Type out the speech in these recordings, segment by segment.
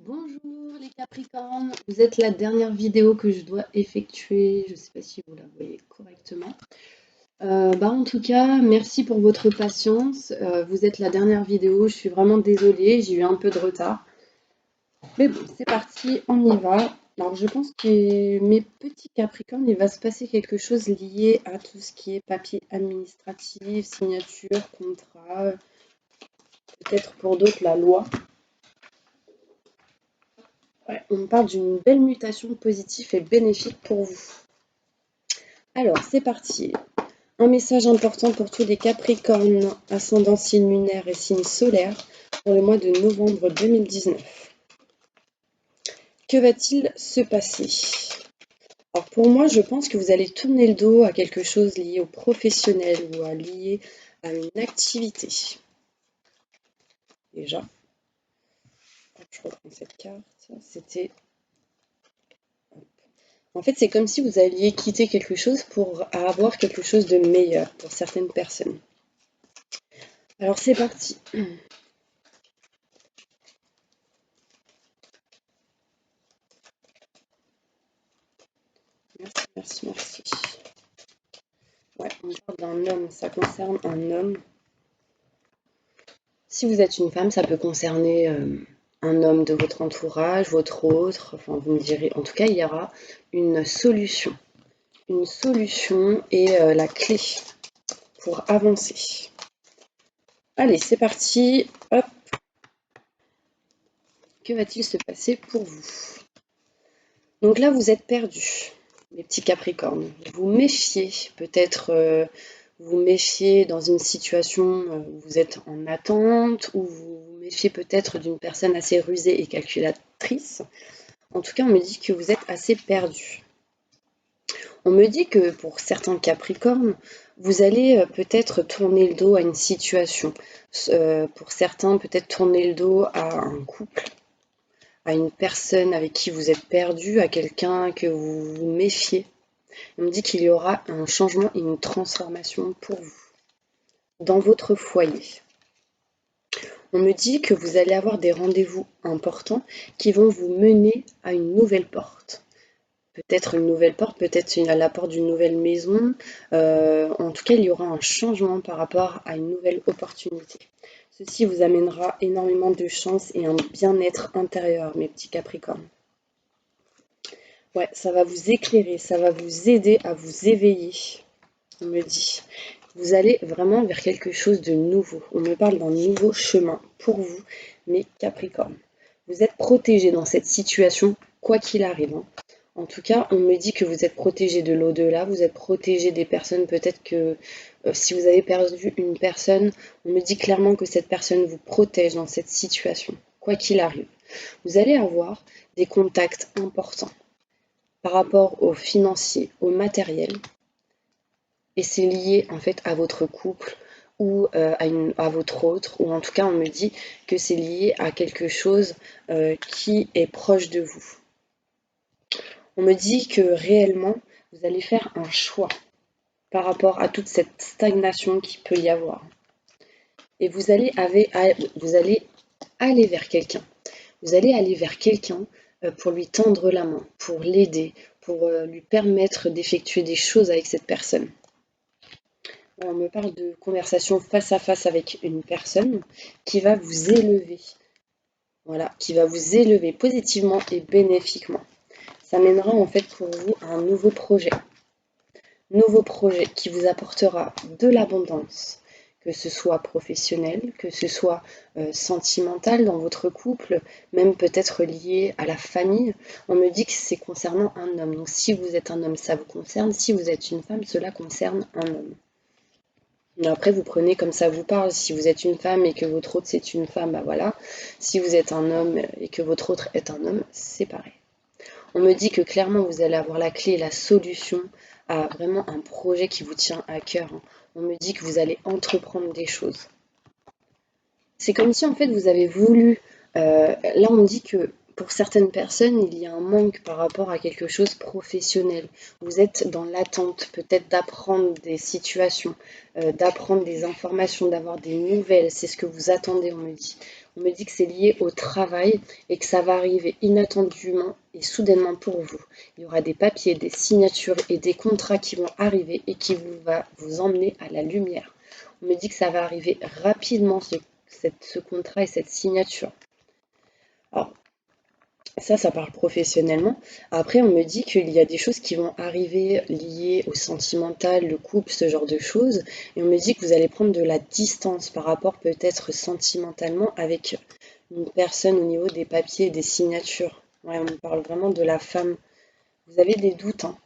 Bonjour les Capricornes, vous êtes la dernière vidéo que je dois effectuer, je ne sais pas si vous la voyez correctement. En tout cas, merci pour votre patience, vous êtes la dernière vidéo, je suis vraiment désolée, j'ai eu un peu de retard. Mais bon, c'est parti, on y va. Alors je pense que mes petits Capricornes, il va se passer quelque chose lié à tout ce qui est papier administratif, signature, contrat, peut-être pour d'autres la loi. Ouais, on me parle d'une belle mutation positive et bénéfique pour vous. Alors, c'est parti. Un message important pour tous les Capricornes, ascendant signe lunaire et signe solaire, pour le mois de novembre 2019. Que va-t-il se passer? Alors pour moi, je pense que vous allez tourner le dos à quelque chose lié au professionnel ou lié à une activité. Déjà, je reprends cette carte. C'était En fait, c'est comme si vous alliez quitter quelque chose pour avoir quelque chose de meilleur pour certaines personnes. Alors c'est parti. Merci, merci, merci. Ouais, on parle d'un homme, ça concerne un homme. Si vous êtes une femme, ça peut concerner un homme de votre entourage, votre autre, enfin vous me direz. En tout cas, il y aura une solution. Une solution et la clé pour avancer. Allez, c'est parti. Hop. Que va-t-il se passer pour vous? Donc là, vous êtes perdus, les petits Capricornes. Vous méfiez, peut-être vous méfiez dans une situation où vous êtes en attente, ou vous vous méfiez peut-être d'une personne assez rusée et calculatrice. En tout cas, on me dit que vous êtes assez perdu. On me dit que pour certains Capricornes, vous allez peut-être tourner le dos à une situation. Pour certains, peut-être tourner le dos à un couple, à une personne avec qui vous êtes perdu, à quelqu'un que vous vous méfiez. On me dit qu'il y aura un changement et une transformation pour vous dans votre foyer. On me dit que vous allez avoir des rendez-vous importants qui vont vous mener à une nouvelle porte. Peut-être une nouvelle porte, peut-être à la porte d'une nouvelle maison. En tout cas, il y aura un changement par rapport à une nouvelle opportunité. Ceci vous amènera énormément de chance et un bien-être intérieur, mes petits Capricornes. Ouais, ça va vous éclairer, ça va vous aider à vous éveiller, on me dit. Vous allez vraiment vers quelque chose de nouveau. On me parle d'un nouveau chemin pour vous, mes Capricornes. Vous êtes protégés dans cette situation, quoi qu'il arrive. En tout cas, on me dit que vous êtes protégés de l'au-delà, vous êtes protégés des personnes. Peut-être que si vous avez perdu une personne, on me dit clairement que cette personne vous protège dans cette situation, quoi qu'il arrive. Vous allez avoir des contacts importants par rapport au financier, au matériel, et c'est lié en fait à votre couple ou à votre autre, ou en tout cas on me dit que c'est lié à quelque chose qui est proche de vous. On me dit que réellement vous allez faire un choix par rapport à toute cette stagnation qui peut y avoir. Et vous allez aller vers quelqu'un. Vous allez aller vers quelqu'un pour lui tendre la main, pour l'aider, pour lui permettre d'effectuer des choses avec cette personne. On me parle de conversation face à face avec une personne qui va vous élever. Voilà, qui va vous élever positivement et bénéfiquement. Ça mènera en fait pour vous à un nouveau projet. Nouveau projet qui vous apportera de l'abondance, que ce soit professionnel, que ce soit sentimental dans votre couple, même peut-être lié à la famille. On me dit que c'est concernant un homme. Donc si vous êtes un homme, ça vous concerne. Si vous êtes une femme, cela concerne un homme. Mais après, vous prenez comme ça vous parle. Si vous êtes une femme et que votre autre c'est une femme, bah voilà. Si vous êtes un homme et que votre autre est un homme, c'est pareil. On me dit que clairement vous allez avoir la clé et la solution à vraiment un projet qui vous tient à cœur. On me dit que vous allez entreprendre des choses. C'est comme si en fait vous avez voulu. Là, on me dit que pour certaines personnes, il y a un manque par rapport à quelque chose de professionnel. Vous êtes dans l'attente peut-être d'apprendre des situations, d'apprendre des informations, d'avoir des nouvelles. C'est ce que vous attendez, on me dit. On me dit que c'est lié au travail et que ça va arriver inattendument et soudainement pour vous. Il y aura des papiers, des signatures et des contrats qui vont arriver et qui va vous emmener à la lumière. On me dit que ça va arriver rapidement, ce contrat et cette signature. Alors, ça parle professionnellement. Après, on me dit qu'il y a des choses qui vont arriver liées au sentimental, le couple, ce genre de choses. Et on me dit que vous allez prendre de la distance par rapport peut-être sentimentalement avec une personne au niveau des papiers et des signatures. Ouais, on me parle vraiment de la femme. Vous avez des doutes hein,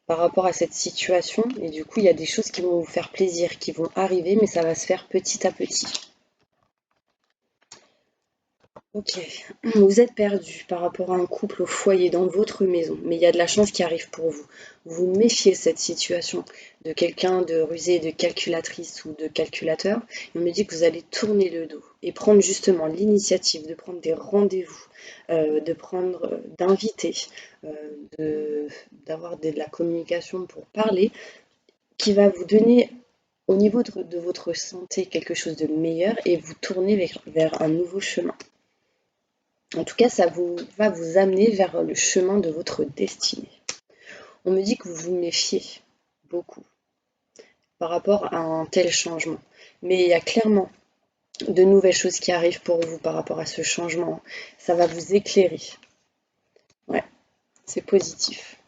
par rapport à cette situation. Et du coup, il y a des choses qui vont vous faire plaisir, qui vont arriver, mais ça va se faire petit à petit. Ok, vous êtes perdu par rapport à un couple au foyer dans votre maison, mais il y a de la chance qui arrive pour vous. Vous méfiez de cette situation de quelqu'un de rusé, de calculatrice ou de calculateur. Et on me dit que vous allez tourner le dos et prendre justement l'initiative de prendre des rendez-vous, d'inviter, d'avoir de la communication pour parler, qui va vous donner au niveau de votre santé quelque chose de meilleur et vous tourner vers un nouveau chemin. En tout cas, va vous amener vers le chemin de votre destinée. On me dit que vous vous méfiez beaucoup par rapport à un tel changement. Mais il y a clairement de nouvelles choses qui arrivent pour vous par rapport à ce changement. Ça va vous éclairer. Ouais, c'est positif.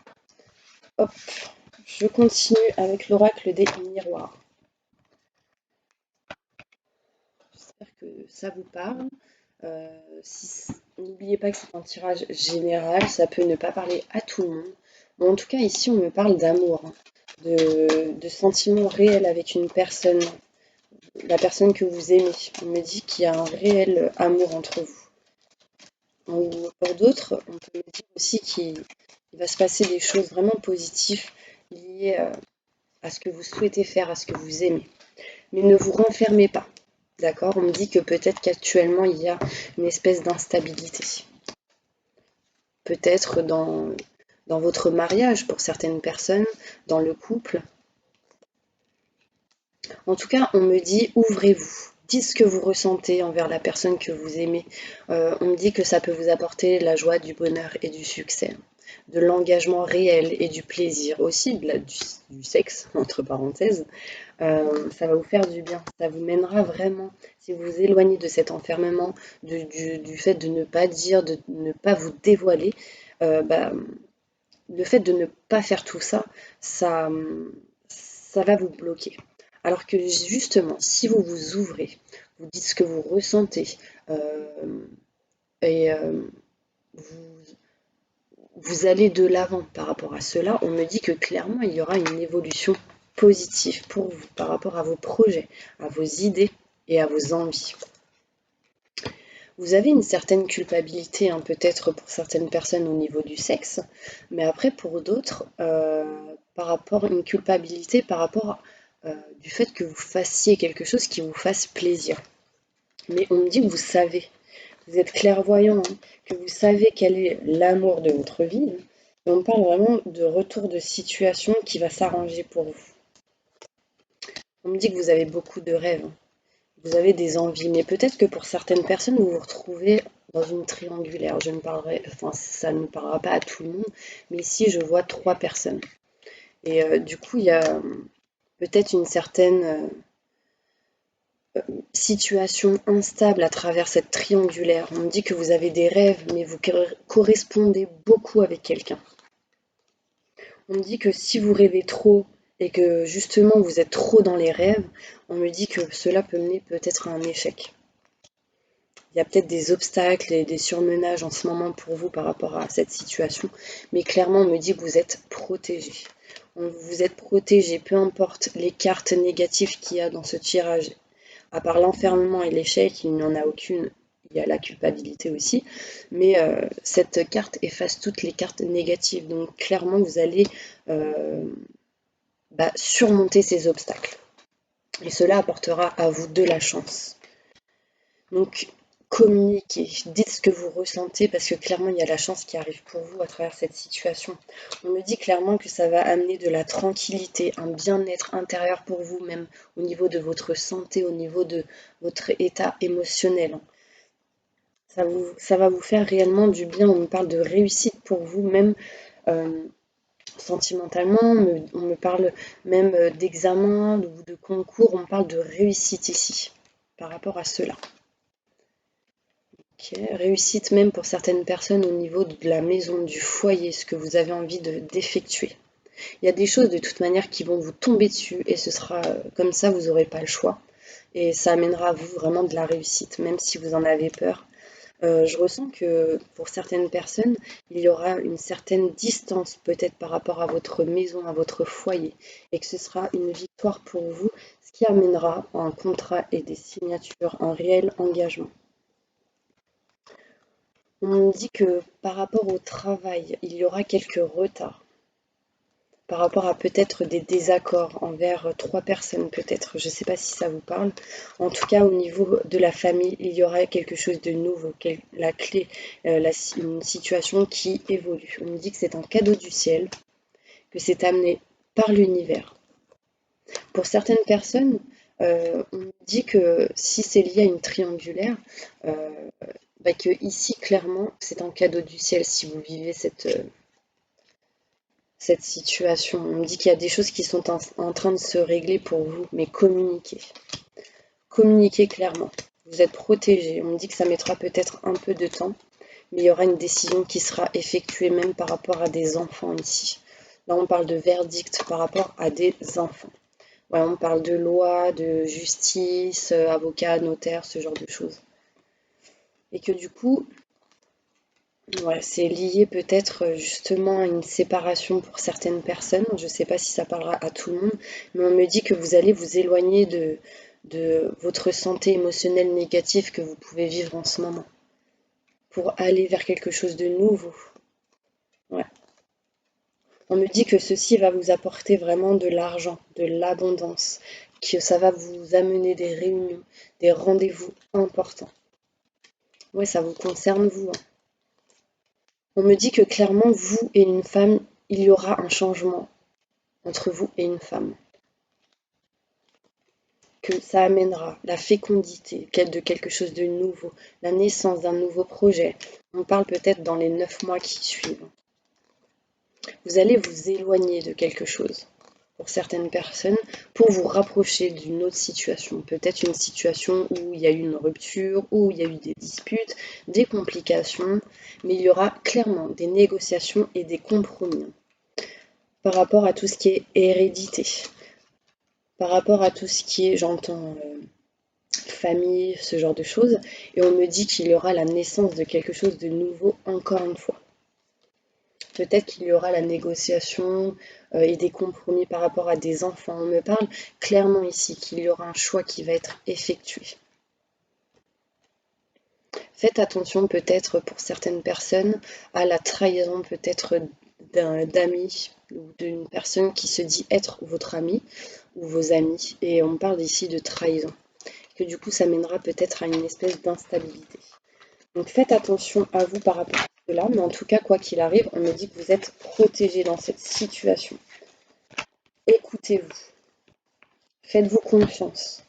Hop, je continue avec l'oracle des miroirs. J'espère que ça vous parle. N'oubliez pas que c'est un tirage général, ça peut ne pas parler à tout le monde. Mais en tout cas, ici, on me parle d'amour, hein, de sentiments réels avec une personne, la personne que vous aimez. On me dit qu'il y a un réel amour entre vous. Ou pour d'autres, on peut me dire aussi qu'il va se passer des choses vraiment positives liées à ce que vous souhaitez faire, à ce que vous aimez. Mais ne vous renfermez pas. D'accord? On me dit que peut-être qu'actuellement, il y a une espèce d'instabilité. Peut-être dans votre mariage pour certaines personnes, dans le couple. En tout cas, on me dit ouvrez-vous. Dites ce que vous ressentez envers la personne que vous aimez. On me dit que ça peut vous apporter la joie, du bonheur et du succès, de l'engagement réel et du plaisir, aussi du sexe, entre parenthèses. Ça va vous faire du bien. Ça vous mènera vraiment, si vous vous éloignez de cet enfermement, du fait de ne pas dire, de ne pas vous dévoiler, le fait de ne pas faire tout ça, ça, ça va vous bloquer. Alors que justement, si vous vous ouvrez, vous dites ce que vous ressentez, et vous, vous allez de l'avant par rapport à cela, on me dit que clairement, il y aura une évolution positive pour vous par rapport à vos projets, à vos idées et à vos envies. Vous avez une certaine culpabilité, hein, peut-être pour certaines personnes au niveau du sexe, mais après pour d'autres, une culpabilité par rapport du fait que vous fassiez quelque chose qui vous fasse plaisir. Mais on me dit que vous savez, vous êtes clairvoyant, hein, que vous savez quel est l'amour de votre vie. Et on parle vraiment de retour de situation qui va s'arranger pour vous. On me dit que vous avez beaucoup de rêves, hein. Vous avez des envies, mais peut-être que pour certaines personnes, vous vous retrouvez dans une triangulaire. Ça ne parlera pas à tout le monde, mais ici, je vois 3 personnes. Et du coup, il y a peut-être une certaine situation instable à travers cette triangulaire. On me dit que vous avez des rêves, mais vous correspondez beaucoup avec quelqu'un. On me dit que si vous rêvez trop et que justement vous êtes trop dans les rêves, on me dit que cela peut mener peut-être à un échec. Il y a peut-être des obstacles et des surmenages en ce moment pour vous par rapport à cette situation, mais clairement on me dit que vous êtes protégé. Vous êtes protégé, peu importe les cartes négatives qu'il y a dans ce tirage. À part l'enfermement et l'échec, il n'y en a aucune. Il y a la culpabilité aussi. Mais cette carte efface toutes les cartes négatives. Donc clairement, vous allez surmonter ces obstacles. Et cela apportera à vous de la chance. Donc communiquez, dites ce que vous ressentez parce que clairement il y a la chance qui arrive pour vous à travers cette situation. On me dit clairement que ça va amener de la tranquillité, un bien-être intérieur pour vous, même au niveau de votre santé, au niveau de votre état émotionnel. Ça va vous faire réellement du bien. On me parle de réussite pour vous, même sentimentalement. On me parle même d'examen ou de concours. On me parle de réussite ici, par rapport à cela. Ok. Réussite même pour certaines personnes au niveau de la maison, du foyer, ce que vous avez envie d'effectuer. Il y a des choses de toute manière qui vont vous tomber dessus et ce sera comme ça, vous n'aurez pas le choix. Et ça amènera à vous vraiment de la réussite, même si vous en avez peur. Je ressens que pour certaines personnes, il y aura une certaine distance peut-être par rapport à votre maison, à votre foyer, et que ce sera une victoire pour vous, ce qui amènera un contrat et des signatures, un réel engagement. On me dit que par rapport au travail, il y aura quelques retards. Par rapport à peut-être des désaccords envers trois personnes peut-être, je ne sais pas si ça vous parle. En tout cas, au niveau de la famille, il y aura quelque chose de nouveau, la clé, une situation qui évolue. On me dit que c'est un cadeau du ciel, que c'est amené par l'univers. Pour certaines personnes, on me dit que si c'est lié à une triangulaire, que ici, clairement, c'est un cadeau du ciel si vous vivez cette situation. On me dit qu'il y a des choses qui sont en train de se régler pour vous, mais communiquez. Communiquez clairement. Vous êtes protégé. On me dit que ça mettra peut-être un peu de temps, mais il y aura une décision qui sera effectuée même par rapport à des enfants ici. Là, on parle de verdict par rapport à des enfants. Voilà, on parle de loi, de justice, avocat, notaire, ce genre de choses. Et que du coup, ouais, c'est lié peut-être justement à une séparation pour certaines personnes. Je ne sais pas si ça parlera à tout le monde, mais on me dit que vous allez vous éloigner de votre santé émotionnelle négative que vous pouvez vivre en ce moment pour aller vers quelque chose de nouveau. Ouais. On me dit que ceci va vous apporter vraiment de l'argent, de l'abondance, que ça va vous amener des réunions, des rendez-vous importants. Ouais, ça vous concerne vous, hein. On me dit que clairement, vous et une femme, il y aura un changement entre vous et une femme. Que ça amènera la fécondité de quelque chose de nouveau, la naissance d'un nouveau projet. On parle peut-être dans les 9 mois qui suivent. Vous allez vous éloigner de quelque chose pour certaines personnes pour vous rapprocher d'une autre situation. Peut-être une situation où il y a eu une rupture, où il y a eu des disputes, des complications, mais il y aura clairement des négociations et des compromis par rapport à tout ce qui est hérédité, par rapport à tout ce qui est, j'entends, famille, ce genre de choses, et on me dit qu'il y aura la naissance de quelque chose de nouveau encore une fois. Peut-être qu'il y aura la négociation et des compromis par rapport à des enfants. On me parle clairement ici qu'il y aura un choix qui va être effectué. Faites attention peut-être pour certaines personnes à la trahison peut-être d'amis ou d'une personne qui se dit être votre ami ou vos amis. Et on parle ici de trahison. Que du coup ça mènera peut-être à une espèce d'instabilité. Donc faites attention à vous par rapport à cela, mais en tout cas, quoi qu'il arrive, on me dit que vous êtes protégé dans cette situation. Écoutez-vous, faites-vous confiance.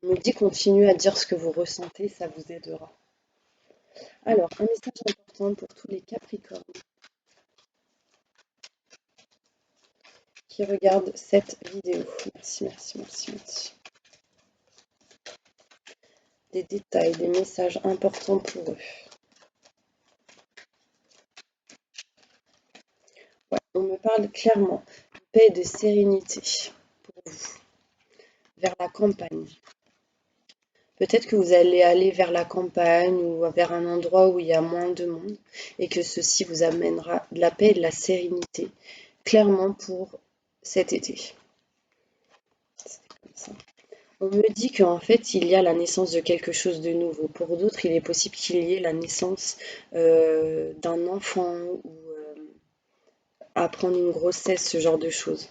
On me dit continuez à dire ce que vous ressentez, ça vous aidera. Alors, un message important pour tous les Capricornes qui regardent cette vidéo. Merci, merci, merci, merci. Des détails, des messages importants pour eux. Ouais, on me parle clairement de paix et de sérénité pour vous, vers la campagne. Peut-être que vous allez aller vers la campagne ou vers un endroit où il y a moins de monde et que ceci vous amènera de la paix et de la sérénité, clairement pour cet été. Comme ça. On me dit qu'en fait, il y a la naissance de quelque chose de nouveau. Pour d'autres, il est possible qu'il y ait la naissance d'un enfant ou apprendre une grossesse, ce genre de choses.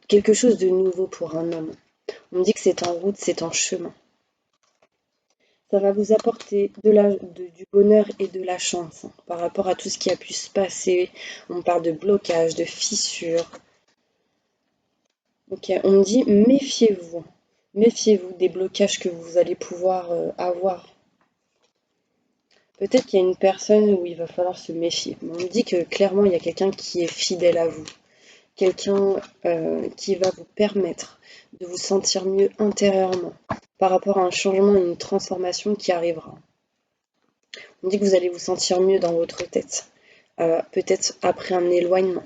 Quelque chose de nouveau pour un homme. On me dit que c'est en route, c'est en chemin. Ça va vous apporter du bonheur et de la chance par rapport à tout ce qui a pu se passer. On parle de blocage, de fissures. Ok, on me dit méfiez-vous. Méfiez-vous des blocages que vous allez pouvoir avoir. Peut-être qu'il y a une personne où il va falloir se méfier. Mais on me dit que clairement, il y a quelqu'un qui est fidèle à vous. Quelqu'un qui va vous permettre de vous sentir mieux intérieurement par rapport à un changement et une transformation qui arrivera. On me dit que vous allez vous sentir mieux dans votre tête. Peut-être après un éloignement.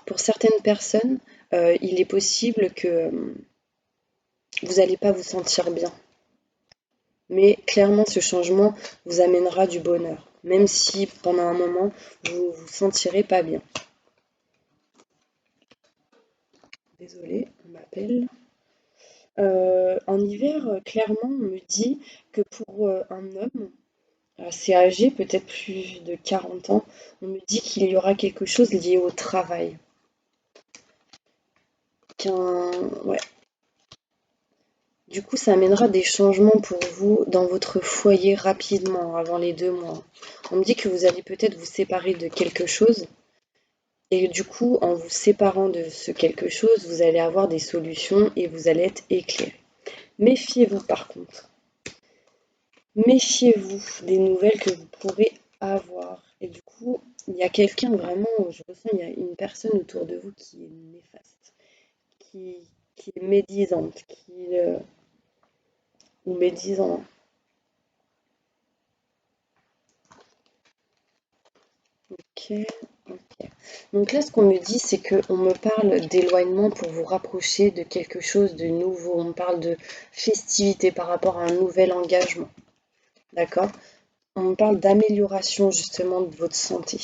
Pour certaines personnes, il est possible que vous n'allez pas vous sentir bien. Mais clairement, ce changement vous amènera du bonheur, même si pendant un moment, vous vous sentirez pas bien. Désolée, on m'appelle. En hiver, clairement, on me dit que pour un homme assez âgé, peut-être plus de 40 ans, on me dit qu'il y aura quelque chose lié au travail. Ouais. Du coup, ça amènera des changements pour vous dans votre foyer rapidement, avant les 2 mois. On me dit que vous allez peut-être vous séparer de quelque chose. Et du coup, en vous séparant de ce quelque chose, vous allez avoir des solutions et vous allez être éclairé. Méfiez-vous par contre. Méfiez-vous des nouvelles que vous pourrez avoir. Et du coup, il y a quelqu'un vraiment, je ressens, il y a une personne autour de vous qui est néfaste, qui, qui est médisante, ou médisant. Ok, ok. Donc là, ce qu'on me dit, c'est qu'on me parle d'éloignement pour vous rapprocher de quelque chose de nouveau. On me parle de festivité par rapport à un nouvel engagement. D'accord? On me parle d'amélioration justement de votre santé.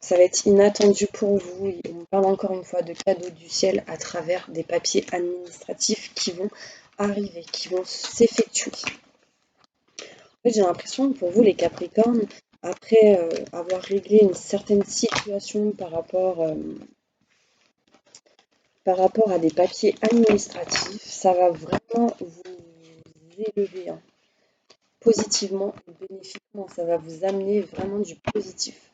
Ça va être inattendu pour vous. Et on me parle encore une fois de cadeaux du ciel à travers des papiers administratifs qui vont arriver, qui vont s'effectuer. En fait, j'ai l'impression que pour vous, les Capricornes, après avoir réglé une certaine situation par rapport à des papiers administratifs, ça va vraiment vous élever, hein, positivement et bénéfiquement. Ça va vous amener vraiment du positif.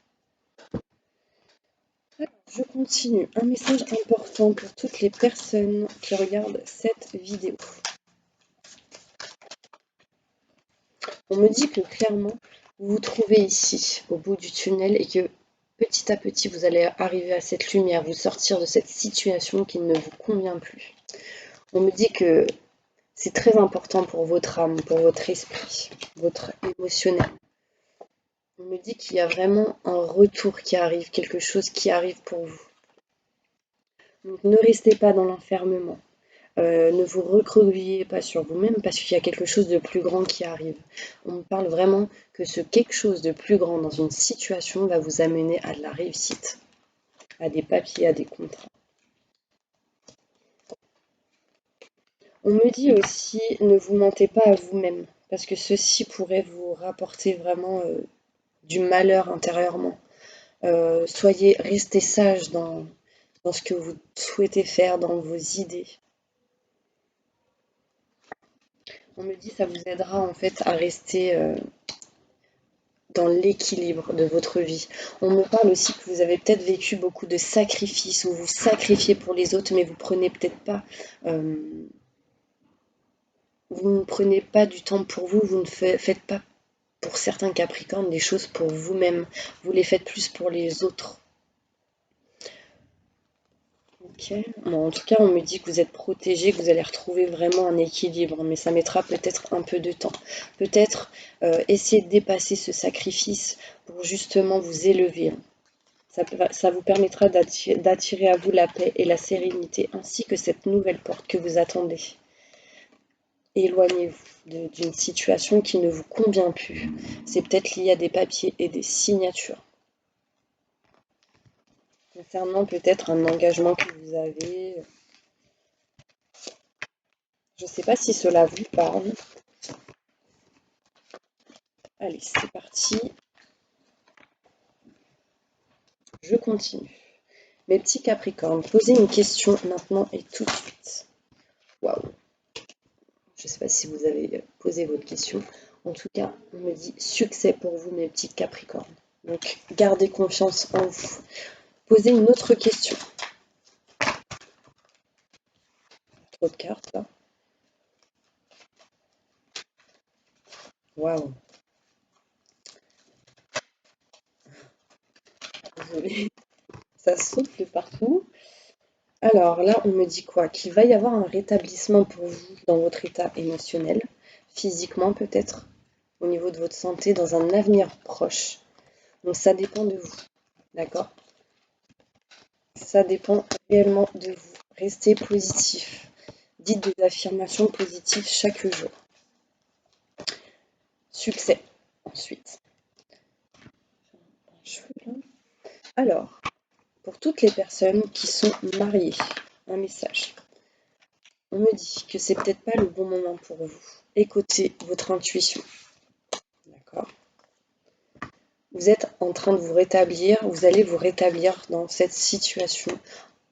Alors, je continue. Un message important pour toutes les personnes qui regardent cette vidéo. On me dit que clairement, vous vous trouvez ici, au bout du tunnel, et que petit à petit, vous allez arriver à cette lumière, vous sortir de cette situation qui ne vous convient plus. On me dit que c'est très important pour votre âme, pour votre esprit, votre émotionnel. On me dit qu'il y a vraiment un retour qui arrive, quelque chose qui arrive pour vous. Donc ne restez pas dans l'enfermement. Ne vous recroquevillez pas sur vous-même parce qu'il y a quelque chose de plus grand qui arrive. On me parle vraiment que ce quelque chose de plus grand dans une situation va vous amener à de la réussite, à des papiers, à des contrats. On me dit aussi, ne vous mentez pas à vous-même parce que ceci pourrait vous rapporter vraiment du malheur intérieurement. Restez sage dans ce que vous souhaitez faire, dans vos idées. On me dit ça vous aidera en fait à rester dans l'équilibre de votre vie. On me parle aussi que vous avez peut-être vécu beaucoup de sacrifices, où vous sacrifiez pour les autres, mais vous ne prenez pas du temps pour vous, vous ne faites pas pour certains Capricornes des choses pour vous-même, vous les faites plus pour les autres. Ok. Bon, en tout cas, on me dit que vous êtes protégé, que vous allez retrouver vraiment un équilibre, mais ça mettra peut-être un peu de temps. Peut-être essayer de dépasser ce sacrifice pour justement vous élever. Ça vous permettra d'attirer à vous la paix et la sérénité, ainsi que cette nouvelle porte que vous attendez. Éloignez-vous d'une situation qui ne vous convient plus. C'est peut-être lié à des papiers et des signatures. Concernant peut-être un engagement que vous avez. Je ne sais pas si cela vous parle. Allez, c'est parti. Je continue. Mes petits Capricornes, posez une question maintenant et tout de suite. Waouh! Je ne sais pas si vous avez posé votre question. En tout cas, on me dit succès pour vous, mes petits Capricornes. Donc, gardez confiance en vous. poser une autre question. Trop de cartes là. Waouh. Désolée. Ça saute de partout. Alors là, on me dit quoi? Qu'il va y avoir un rétablissement pour vous dans votre état émotionnel, physiquement peut-être, au niveau de votre santé, dans un avenir proche. Donc ça dépend de vous, d'accord? Ça dépend réellement de vous. Restez positif. Dites des affirmations positives chaque jour. Succès, ensuite. Alors, pour toutes les personnes qui sont mariées, un message. On me dit que c'est peut-être pas le bon moment pour vous. Écoutez votre intuition. D'accord? Vous êtes en train de vous rétablir, vous allez vous rétablir dans cette situation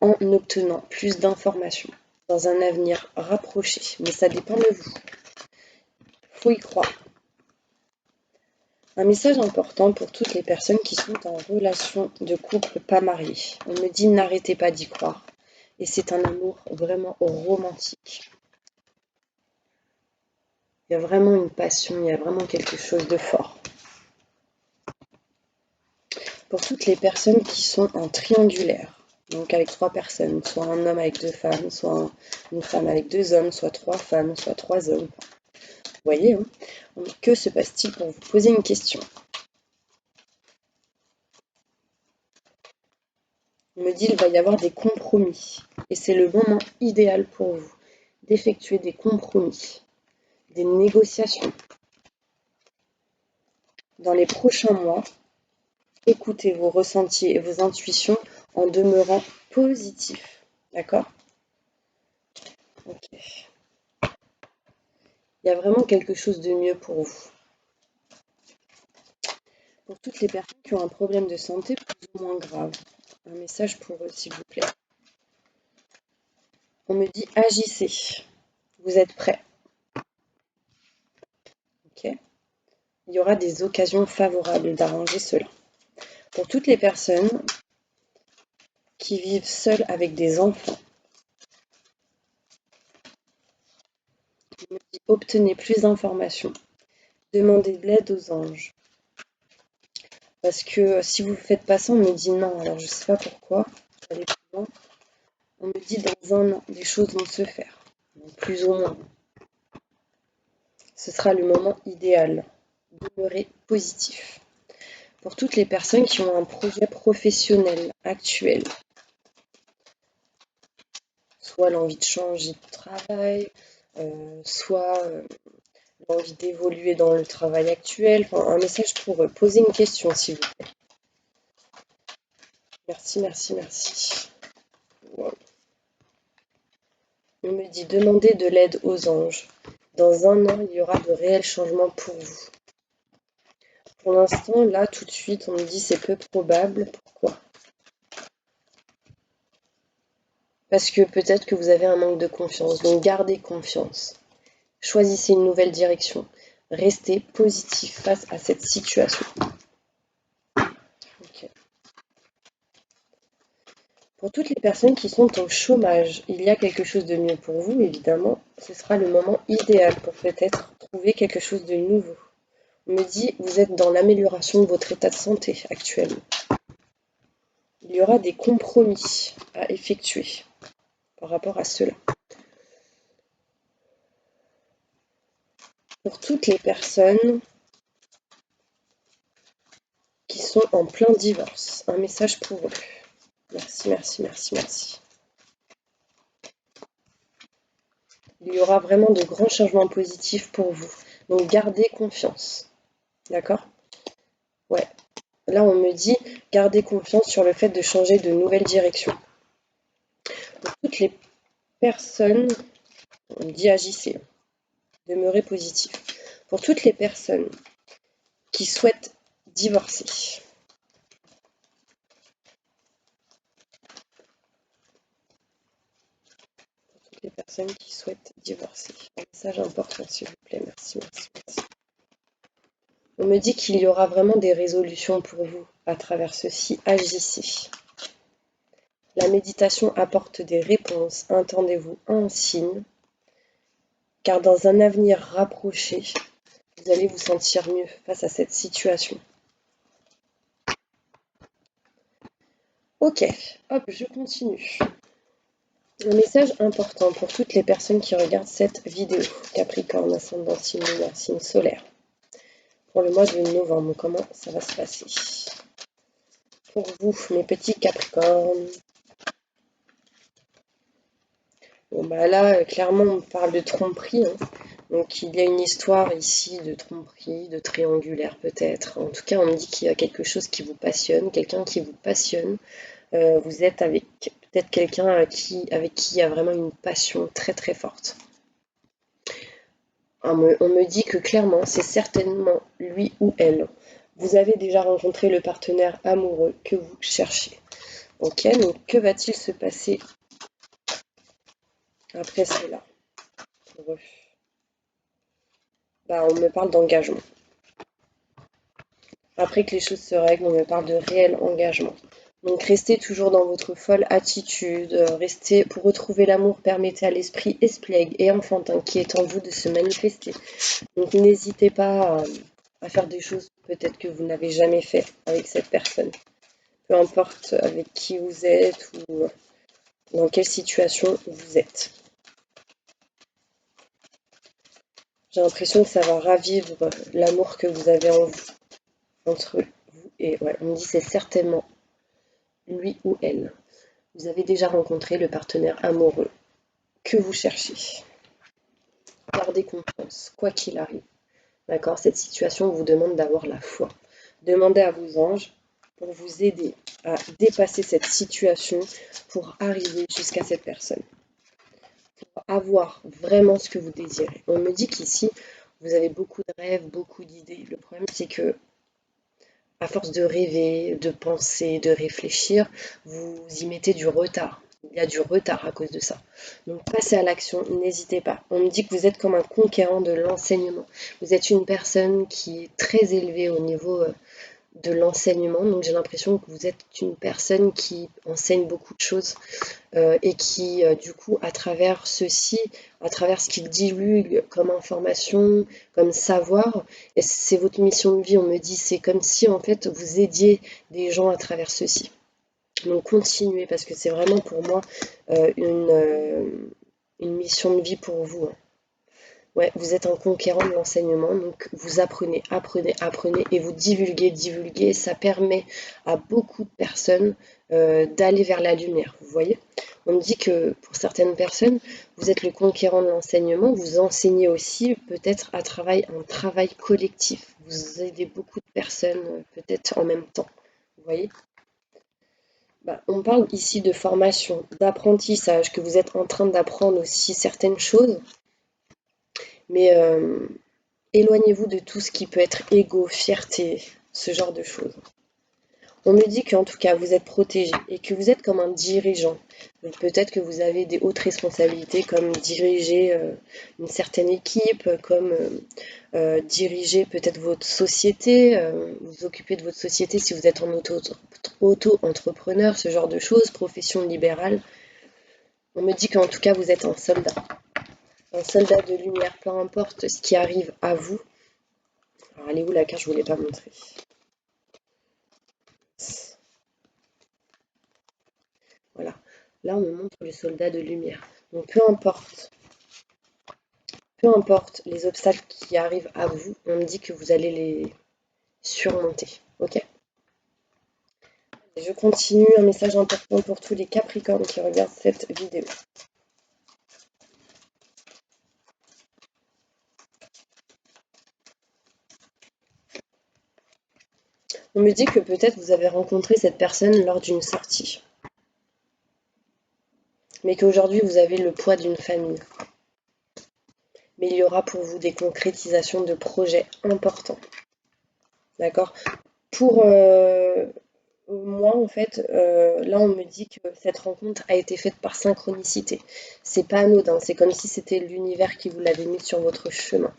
en obtenant plus d'informations dans un avenir rapproché. Mais ça dépend de vous. Faut y croire. Un message important pour toutes les personnes qui sont en relation de couple pas marié. On me dit n'arrêtez pas d'y croire. Et c'est un amour vraiment romantique. Il y a vraiment une passion, il y a vraiment quelque chose de fort. Pour toutes les personnes qui sont en triangulaire, donc avec 3 personnes, soit un homme avec 2 femmes, soit une femme avec 2 hommes, soit 3 femmes, soit 3 hommes. Vous voyez, hein? Que se passe-t-il pour vous poser une question? On me dit qu'il va y avoir des compromis. Et c'est le moment idéal pour vous d'effectuer des compromis, des négociations. Dans les prochains mois, écoutez vos ressentis et vos intuitions en demeurant positif. D'accord? Ok. Il y a vraiment quelque chose de mieux pour vous. Pour toutes les personnes qui ont un problème de santé plus ou moins grave, un message pour eux, s'il vous plaît. On me dit agissez. Vous êtes prêts. Ok. Il y aura des occasions favorables d'arranger cela. Pour toutes les personnes qui vivent seules avec des enfants, on me dit obtenez plus d'informations. Demandez de l'aide aux anges. Parce que si vous ne faites pas ça, on me dit non. Alors je ne sais pas pourquoi. Je vais aller plus loin. On me dit dans un an, des choses vont se faire. Donc, plus ou moins. Ce sera le moment idéal. Demeurez positif. Pour toutes les personnes qui ont un projet professionnel actuel, soit l'envie de changer de travail, soit l'envie d'évoluer dans le travail actuel, enfin, un message pour eux. Posez une question, s'il vous plaît. Merci, merci, merci. Wow. On me dit demandez de l'aide aux anges. Dans un an, il y aura de réels changements pour vous. Pour l'instant, là, tout de suite, on me dit c'est peu probable. Pourquoi? Parce que peut-être que vous avez un manque de confiance. Donc, gardez confiance. Choisissez une nouvelle direction. Restez positif face à cette situation. Okay. Pour toutes les personnes qui sont au chômage, il y a quelque chose de mieux pour vous, évidemment. Ce sera le moment idéal pour peut-être trouver quelque chose de nouveau. On me dit, vous êtes dans l'amélioration de votre état de santé actuellement. Il y aura des compromis à effectuer par rapport à cela. Pour toutes les personnes qui sont en plein divorce, un message pour eux. Merci, merci, merci, merci. Il y aura vraiment de grands changements positifs pour vous. Donc gardez confiance. D'accord? Ouais. Là, on me dit, gardez confiance sur le fait de changer de nouvelle direction. Pour toutes les personnes, on me dit agissez. Demeurez positif. Pour toutes les personnes qui souhaitent divorcer. Pour toutes les personnes qui souhaitent divorcer. Un message important, s'il vous plaît. Merci, merci, merci. On me dit qu'il y aura vraiment des résolutions pour vous à travers ceci. Agissez. La méditation apporte des réponses. Attendez-vous un signe, car dans un avenir rapproché, vous allez vous sentir mieux face à cette situation. Ok, hop, je continue. Un message important pour toutes les personnes qui regardent cette vidéo. Capricorne, ascendant, signe lunaire, signe solaire. Pour le mois de novembre, comment ça va se passer? Pour vous, mes petits Capricornes. Bon bah là, clairement, on parle de tromperie. Hein. Donc il y a une histoire ici de tromperie, de triangulaire peut-être. En tout cas, on me dit qu'il y a quelque chose qui vous passionne, quelqu'un qui vous passionne. Vous êtes avec peut-être quelqu'un avec qui il y a vraiment une passion très très forte. On me dit que clairement, c'est certainement lui ou elle. Vous avez déjà rencontré le partenaire amoureux que vous cherchez. Ok, donc que va-t-il se passer après cela pour eux? Bah, on me parle d'engagement. Après que les choses se règlent, on me parle de réel engagement. Donc restez toujours dans votre folle attitude, restez pour retrouver l'amour, permettez à l'esprit espiègle et enfantin qui est en vous de se manifester. Donc n'hésitez pas à faire des choses peut-être que vous n'avez jamais fait avec cette personne. Peu importe avec qui vous êtes ou dans quelle situation vous êtes. J'ai l'impression que ça va ravivre l'amour que vous avez en vous, entre vous et ouais, on me dit c'est certainement lui ou elle. Vous avez déjà rencontré le partenaire amoureux que vous cherchez. Gardez confiance, quoi qu'il arrive. D'accord? Cette situation vous demande d'avoir la foi. Demandez à vos anges pour vous aider à dépasser cette situation pour arriver jusqu'à cette personne. Pour avoir vraiment ce que vous désirez. On me dit qu'ici, vous avez beaucoup de rêves, beaucoup d'idées. Le problème, c'est que à force de rêver, de penser, de réfléchir, vous y mettez du retard. Il y a du retard à cause de ça. Donc passez à l'action, n'hésitez pas. On me dit que vous êtes comme un conquérant de l'enseignement. Vous êtes une personne qui est très élevée au niveau de l'enseignement. Donc j'ai l'impression que vous êtes une personne qui enseigne beaucoup de choses et qui, du coup, à travers ceci, à travers ce qu'il divulgue comme information, comme savoir, et c'est votre mission de vie, on me dit, c'est comme si, en fait, vous aidiez des gens à travers ceci. Donc continuez, parce que c'est vraiment pour moi une mission de vie pour vous. Hein. Ouais, vous êtes un conquérant de l'enseignement, donc vous apprenez, apprenez, apprenez et vous divulguez, divulguez. Ça permet à beaucoup de personnes d'aller vers la lumière, vous voyez. On me dit que pour certaines personnes, vous êtes le conquérant de l'enseignement, vous enseignez aussi peut-être un travail collectif. Vous aidez beaucoup de personnes peut-être en même temps, vous voyez. Bah, on parle ici de formation, d'apprentissage, que vous êtes en train d'apprendre aussi certaines choses. Mais éloignez-vous de tout ce qui peut être égo, fierté, ce genre de choses. On me dit qu'en tout cas, vous êtes protégé et que vous êtes comme un dirigeant. Donc peut-être que vous avez des hautes responsabilités comme diriger une certaine équipe, comme diriger peut-être votre société, vous occuper de votre société si vous êtes en auto-entrepreneur, ce genre de choses, profession libérale. On me dit qu'en tout cas, vous êtes un soldat. Un soldat de lumière, peu importe ce qui arrive à vous. Alors, elle est où la carte? Je ne vous l'ai pas montrée. Voilà. Là, on me montre le soldat de lumière. Donc, peu importe les obstacles qui arrivent à vous, on me dit que vous allez les surmonter. Ok? Et je continue. Un message important pour tous les Capricornes qui regardent cette vidéo. On me dit que peut-être vous avez rencontré cette personne lors d'une sortie. Mais qu'aujourd'hui, vous avez le poids d'une famille. Mais il y aura pour vous des concrétisations de projets importants. D'accord? Pour moi, en fait, là, on me dit que cette rencontre a été faite par synchronicité. C'est pas anodin, c'est comme si c'était l'univers qui vous l'avait mis sur votre chemin.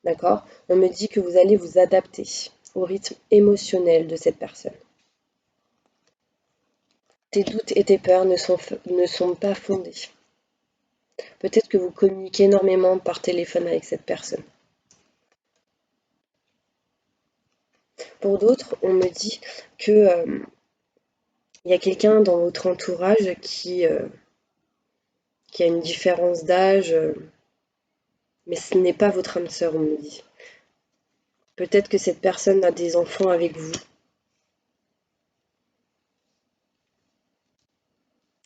D'accord? On me dit que vous allez vous adapter au rythme émotionnel de cette personne. tes doutes et tes peurs ne sont pas fondés. Peut-être que vous communiquez énormément par téléphone avec cette personne. Pour d'autres, on me dit que il y a quelqu'un dans votre entourage qui a une différence d'âge, mais ce n'est pas votre âme sœur, on me dit. Peut-être que cette personne a des enfants avec vous.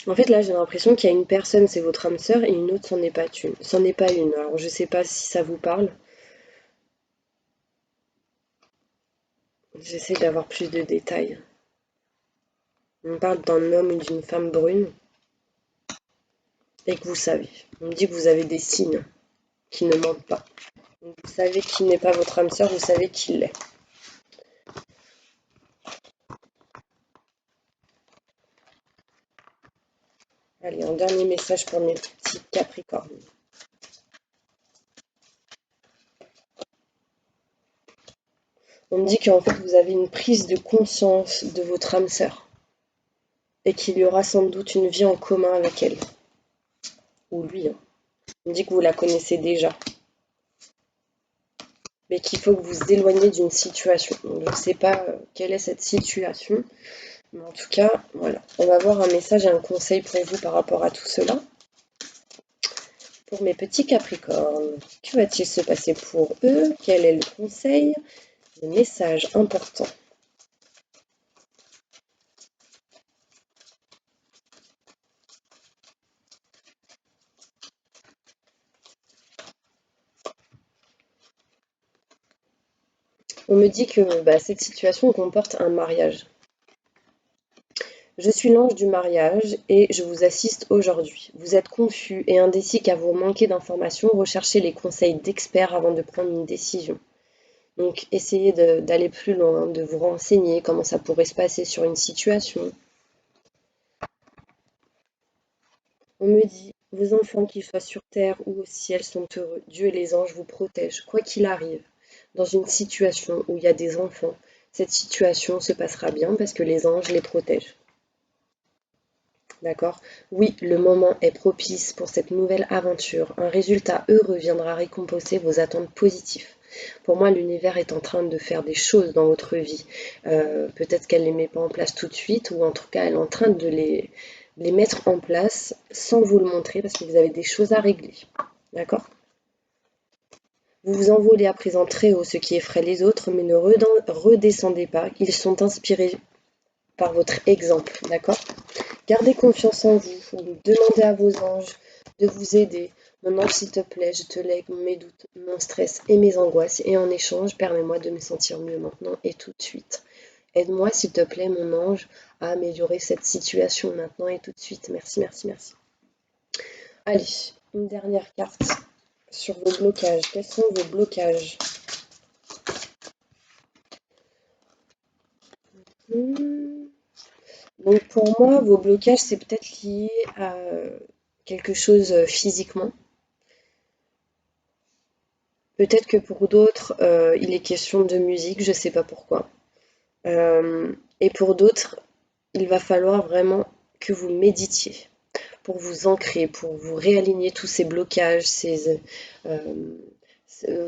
En fait, là, j'ai l'impression qu'il y a une personne, c'est votre âme sœur, et une autre, c'en est pas une. C'en est pas une. Alors, je sais pas si ça vous parle. J'essaie d'avoir plus de détails. On parle d'un homme ou d'une femme brune, et que vous savez. On me dit que vous avez des signes qui ne mentent pas. Donc, vous savez qui n'est pas votre âme sœur, vous savez qui l'est. Allez, un dernier message pour mes petits Capricornes. On me dit qu'en fait, vous avez une prise de conscience de votre âme sœur et qu'il y aura sans doute une vie en commun avec elle. Ou lui. On me dit que vous la connaissez déjà. Mais qu'il faut que vous vous éloigniez d'une situation. Donc, je ne sais pas quelle est cette situation. Mais en tout cas, voilà. On va voir un message et un conseil pour vous par rapport à tout cela. Pour mes petits Capricornes, que va-t-il se passer pour eux? Quel est le conseil? Le message important. On me dit que cette situation comporte un mariage. Je suis l'ange du mariage et je vous assiste aujourd'hui. Vous êtes confus et indécis car vous manquez d'informations. Recherchez les conseils d'experts avant de prendre une décision. Donc essayez d'aller plus loin, de vous renseigner comment ça pourrait se passer sur une situation. On me dit, vos enfants, qu'ils soient sur terre ou au ciel, sont heureux. Dieu et les anges vous protègent, quoi qu'il arrive. Dans une situation où il y a des enfants, cette situation se passera bien parce que les anges les protègent. D'accord? Oui, le moment est propice pour cette nouvelle aventure. Un résultat heureux viendra récompenser vos attentes positives. Pour moi, l'univers est en train de faire des choses dans votre vie. Peut-être qu'elle ne les met pas en place tout de suite, ou en tout cas, elle est en train de les mettre en place sans vous le montrer parce que vous avez des choses à régler. D'accord? Vous vous envolez à présent très haut, ce qui effraie les autres, mais ne redescendez pas. Ils sont inspirés par votre exemple. D'accord? Gardez confiance en vous, demandez à vos anges de vous aider. Mon ange, s'il te plaît, je te lègue mes doutes, mon stress et mes angoisses, et en échange, permets-moi de me sentir mieux maintenant et tout de suite. Aide-moi, s'il te plaît, mon ange, à améliorer cette situation maintenant et tout de suite. Merci, merci, merci. Allez, une dernière carte sur vos blocages. Quels sont vos blocages? Donc pour moi, vos blocages, c'est peut-être lié à quelque chose physiquement. Peut-être que pour d'autres, il est question de musique, je ne sais pas pourquoi. Et pour d'autres, il va falloir vraiment que vous méditiez pour vous ancrer, pour vous réaligner tous ces blocages,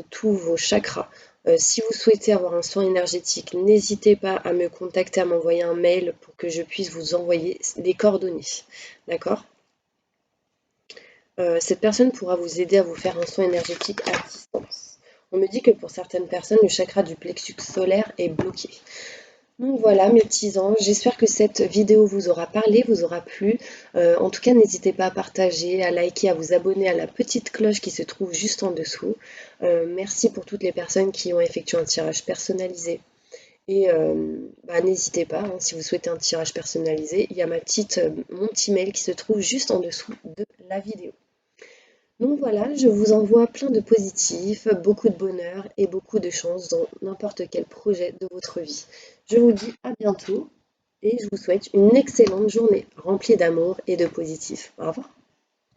tous vos chakras. Si vous souhaitez avoir un soin énergétique, n'hésitez pas à me contacter, à m'envoyer un mail pour que je puisse vous envoyer des coordonnées. D'accord? Cette personne pourra vous aider à vous faire un soin énergétique à distance. On me dit que pour certaines personnes, le chakra du plexus solaire est bloqué. Donc voilà mes petits anges, j'espère que cette vidéo vous aura parlé, vous aura plu. En tout cas, n'hésitez pas à partager, à liker, à vous abonner à la petite cloche qui se trouve juste en dessous. Merci pour toutes les personnes qui ont effectué un tirage personnalisé. Et n'hésitez pas, hein, si vous souhaitez un tirage personnalisé, il y a mon petit mail qui se trouve juste en dessous de la vidéo. Donc voilà, je vous envoie plein de positifs, beaucoup de bonheur et beaucoup de chance dans n'importe quel projet de votre vie. Je vous dis à bientôt et je vous souhaite une excellente journée remplie d'amour et de positif. Au revoir.